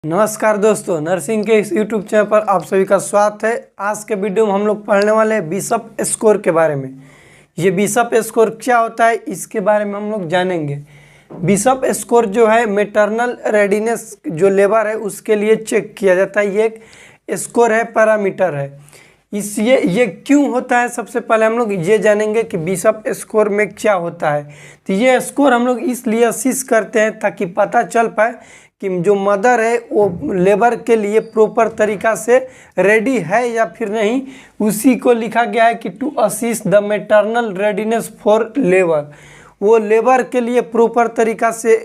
नमस्कार दोस्तों, नर्सिंग के इस यूट्यूब चैनल पर आप सभी का स्वागत है। आज के वीडियो में हम लोग पढ़ने वाले हैं बिशप स्कोर के बारे में। ये बिशप स्कोर क्या होता है इसके बारे में हम लोग जानेंगे। बिशप स्कोर जो है मैटरनल रेडीनेस जो लेबर है उसके लिए चेक किया जाता है। ये एक स्कोर है, पैरामीटर है। ये क्यों होता है, सबसे पहले हम लोग ये जानेंगे कि बिशप स्कोर में क्या होता है। तो ये स्कोर हम लोग इसलिए असिस्ट करते हैं ताकि पता चल पाए कि जो मदर है वो लेबर के लिए प्रॉपर तरीका से रेडी है या फिर नहीं। उसी को लिखा गया है कि to assist the maternal readiness for labour. वो लेबर के लिए प्रॉपर तरीका से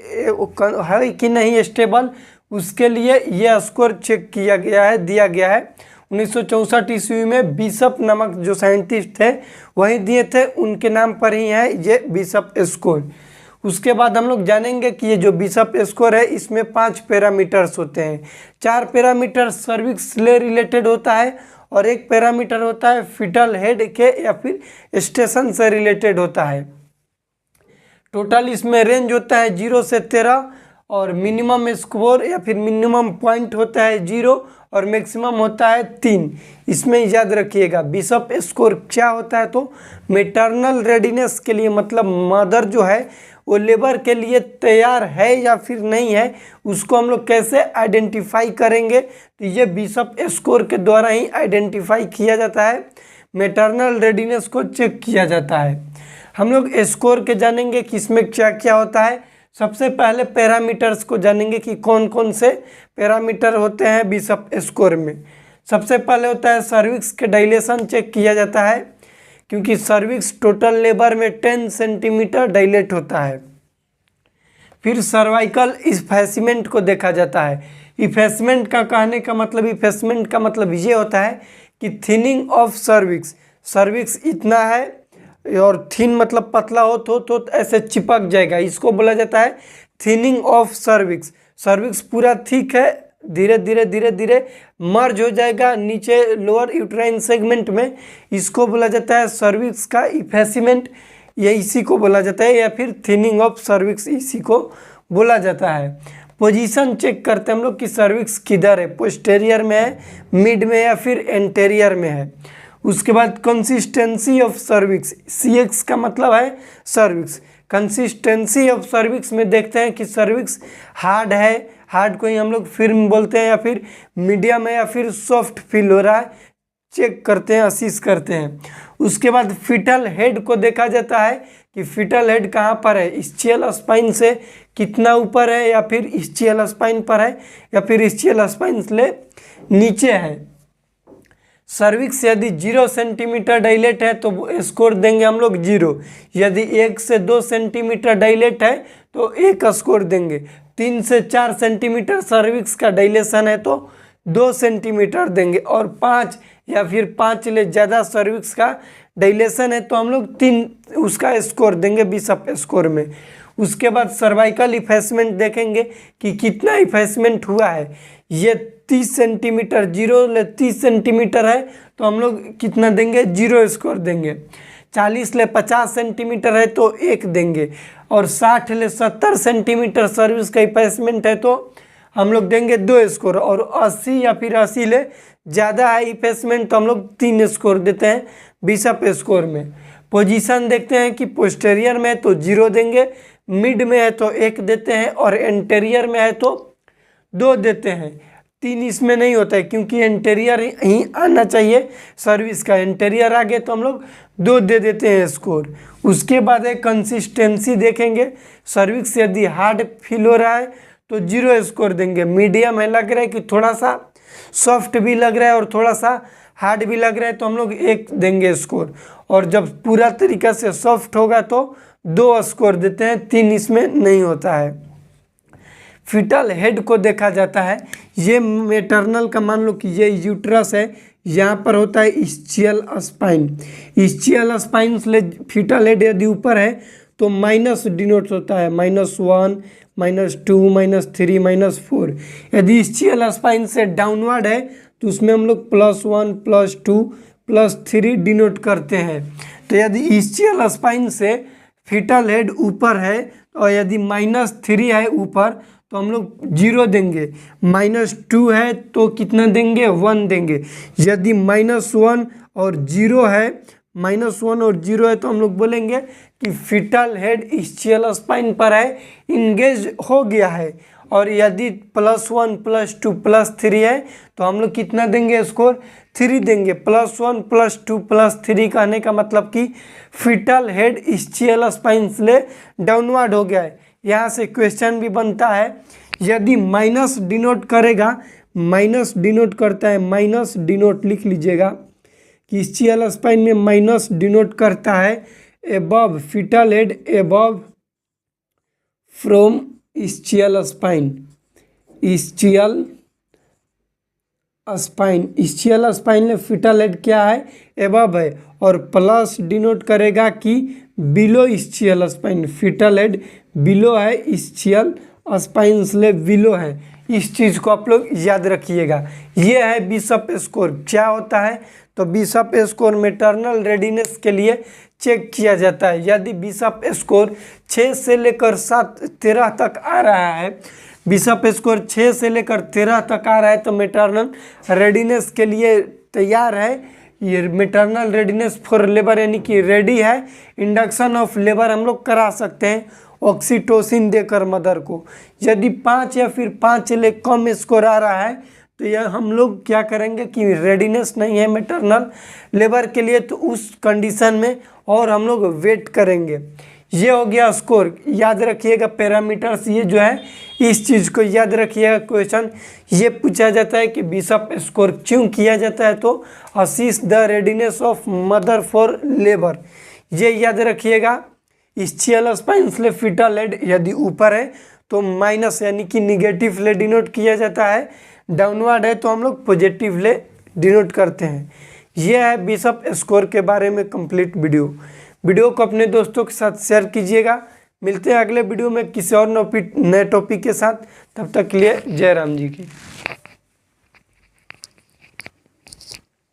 है कि नहीं स्टेबल, उसके लिए ये स्कोर चेक किया गया है, दिया गया है। 1964 ईस्वी में बिशप नामक जो साइंटिस्ट थे वही दिए थे, उनके नाम पर ही है ये बिशप स्कोर। उसके बाद हम लोग जानेंगे कि ये जो बिशप स्कोर है इसमें 5 पैरामीटर्स होते हैं। 4 पैरामीटर सर्विक्स से रिलेटेड होता है और 1 पैरामीटर होता है फीटल हेड के या फिर स्टेशन से रिलेटेड होता है। टोटल इसमें रेंज होता है 0 से 13 और मिनिमम स्कोर या फिर मिनिमम पॉइंट होता है 0 और मैक्सिमम होता है 3। इसमें याद रखिएगा बिशप स्कोर क्या होता है, तो मैटरनल रेडीनेस के लिए, मतलब मदर जो है वो लेबर के लिए तैयार है या फिर नहीं है, उसको हम लोग कैसे आइडेंटिफाई करेंगे। तो ये बिशप स्कोर के द्वारा ही आइडेंटिफाई किया जाता है, मैटरनल रेडीनेस को चेक किया जाता है। हम लोग स्कोर के जानेंगे कि इसमें क्या क्या होता है। सबसे पहले पैरामीटर्स को जानेंगे कि कौन कौन से पैरामीटर होते हैं बिशप स्कोर में। सबसे पहले होता है सर्विक्स के डायलेशन चेक किया जाता है, क्योंकि सर्विक्स टोटल लेबर में 10 सेंटीमीटर डायलेट होता है। फिर सर्वाइकल इफेसिमेंट को देखा जाता है। इफेसिमेंट का कहने का मतलब, इफेसिमेंट का मतलब ये होता है कि थिनिंग ऑफ सर्विक्स। सर्विक्स इतना है और थिन मतलब पतला हो तो ऐसे चिपक जाएगा, इसको बोला जाता है थिनिंग ऑफ सर्विक्स। सर्विक्स पूरा थिक है, धीरे धीरे मर्ज हो जाएगा नीचे लोअर यूट्राइन सेगमेंट में, इसको बोला जाता है सर्विक्स का इफेसिमेंट, या इसी को बोला जाता है, या फिर थिनिंग ऑफ सर्विक्स इसी को बोला जाता है। पोजीशन चेक करते हैं हम लोग कि सर्विक्स किधर है, पोस्टेरियर में है, मिड में या फिर एंटेरियर में है। उसके बाद कंसिस्टेंसी ऑफ सर्विक्स, CX का मतलब है सर्विक्स। कंसिस्टेंसी ऑफ सर्विक्स में देखते हैं कि सर्विक्स हार्ड है, हार्ड को ही हम लोग फिर्म बोलते हैं, या फिर मीडियम है या फिर सॉफ्ट फील हो रहा है, चेक करते हैं, असिस्ट करते हैं। उसके बाद फीटल हेड को देखा जाता है कि फीटल हेड कहाँ पर है, इस्चियल स्पाइन से कितना ऊपर है, या फिर इस्चियल स्पाइन पर है, या फिर इस्चियल स्पाइन से नीचे है। सर्विक्स यदि 0 सेंटीमीटर डायलेट है तो स्कोर देंगे हम लोग 0। यदि 1 से 2 सेंटीमीटर डायलेट है तो 1 स्कोर देंगे। 3 से 4 सेंटीमीटर सर्विक्स का डायलेशन है तो 2 सेंटीमीटर देंगे, और 5 या फिर 5 ले ज़्यादा सर्विक्स का डायलेशन है तो हम लोग 3 उसका स्कोर देंगे बिशप स्कोर में। उसके बाद सर्वाइकल इफेसमेंट देखेंगे कि कितना इफेसमेंट हुआ है। ये 30 सेंटीमीटर, 0 ले 30 सेंटीमीटर है तो हम लोग कितना देंगे, 0 स्कोर देंगे। 40 ले 50 सेंटीमीटर है तो 1 देंगे, और 60 ले 70 सेंटीमीटर सर्विस का इफेसमेंट है तो हम लोग देंगे 2 स्कोर, और 80 या फिर 80 ले ज़्यादा है इफेसमेंट तो हम लोग 3 स्कोर देते हैं बिशप स्कोर में। पोजीशन देखते हैं कि पोस्टेरियर में है तो 0 देंगे, मिड में है तो 1 देते हैं, और एंटेरियर में है तो 2 देते हैं। 3 इसमें नहीं होता है क्योंकि एंटेरियर ही आना चाहिए सर्विस का, एंटेरियर आ गए तो हम लोग 2 दे देते हैं स्कोर। उसके बाद है कंसिस्टेंसी देखेंगे। सर्विक्स यदि हार्ड फील हो रहा है तो 0 स्कोर देंगे, मीडियम है, लग रहा है कि थोड़ा सा सॉफ्ट भी लग रहा है और थोड़ा सा हार्ड भी लग रहा है तो हम लोग 1 देंगे स्कोर, और जब पूरा तरीका से सॉफ्ट होगा तो 2 स्कोर देते हैं, 3 इसमें नहीं होता है। फीटल हेड को देखा जाता है। ये मैटरनल का, मान लो कि ये यूट्रस है, यहाँ पर होता है इस्चियल स्पाइन। इस्चियल स्पाइन से फीटल हेड यदि ऊपर है तो माइनस डिनोट होता है, -1, -2, -3, -4। यदि इस्चियल स्पाइन से डाउनवर्ड है तो उसमें हम लोग +1, +2, +3 डिनोट करते हैं। तो यदि इस्चियल स्पाइन से फीटल हेड ऊपर है और यदि -3 है ऊपर तो हम लोग 0 देंगे, -2 है तो कितना देंगे, 1 देंगे। यदि -1 और 0 है, -1 और 0 है तो हम लोग बोलेंगे कि फीटल हेड इस्चियल स्पाइन पर है, इंगेज हो गया है। और यदि +1 +2 +3 है तो हम लोग कितना देंगे स्कोर, 3 देंगे। +1 +2 +3 कहने का मतलब कि फीटल हेड इस्चियल स्पाइन से डाउनवर्ड हो गया है। यहाँ से क्वेश्चन भी बनता है, यदि माइनस डिनोट करेगा, माइनस डिनोट करता है, माइनस डिनोट लिख लीजिएगा कि इस्चियल स्पाइन में माइनस डिनोट करता है above fetal head, above from ischial spine, ischial spine, ischial spine में फीटल हेड क्या है, एबव है। और प्लस डिनोट करेगा कि below ischial spine, fetal head below है, इस्चियल स्पाइन से बिलो है। इस चीज़ को आप लोग याद रखिएगा। ये है बिशप स्कोर। क्या होता है, तो बिशप स्कोर मैटरनल रेडीनेस के लिए चेक किया जाता है। यदि बिशप स्कोर 6 से लेकर 13 तक आ रहा है, बिशप स्कोर 6 से लेकर 13 तक आ रहा है तो मैटरनल रेडीनेस के लिए तैयार है। ये मैटरनल रेडीनेस फॉर लेबर यानी कि रेडी है। इंडक्शन ऑफ लेबर हम लोग करा सकते हैं ऑक्सीटोसिन देकर मदर को। यदि 5 या फिर 5 से कम स्कोर आ रहा है तो यह हम लोग क्या करेंगे कि रेडीनेस नहीं है मैटरनल लेबर के लिए, तो उस कंडीशन में और हम लोग वेट करेंगे। ये हो गया स्कोर। याद रखिएगा पैरामीटर्स, ये जो है इस चीज़ को याद रखिएगा। क्वेश्चन ये पूछा जाता है कि बिशप स्कोर क्यों किया जाता है, तो assist the readiness of mother for labour, ये याद रखिएगा। इस्चियल स्पाइन से फीटल हेड यदि ऊपर है तो माइनस यानी कि निगेटिव ले डिनोट किया जाता है, डाउनवर्ड है तो हम लोग पॉजिटिव ले डिनोट करते हैं। यह है बिशप स्कोर के बारे में कंप्लीट वीडियो को अपने दोस्तों के साथ शेयर कीजिएगा। मिलते हैं अगले वीडियो में किसी और नए टॉपिक के साथ। तब तक के लिए जय राम जी की।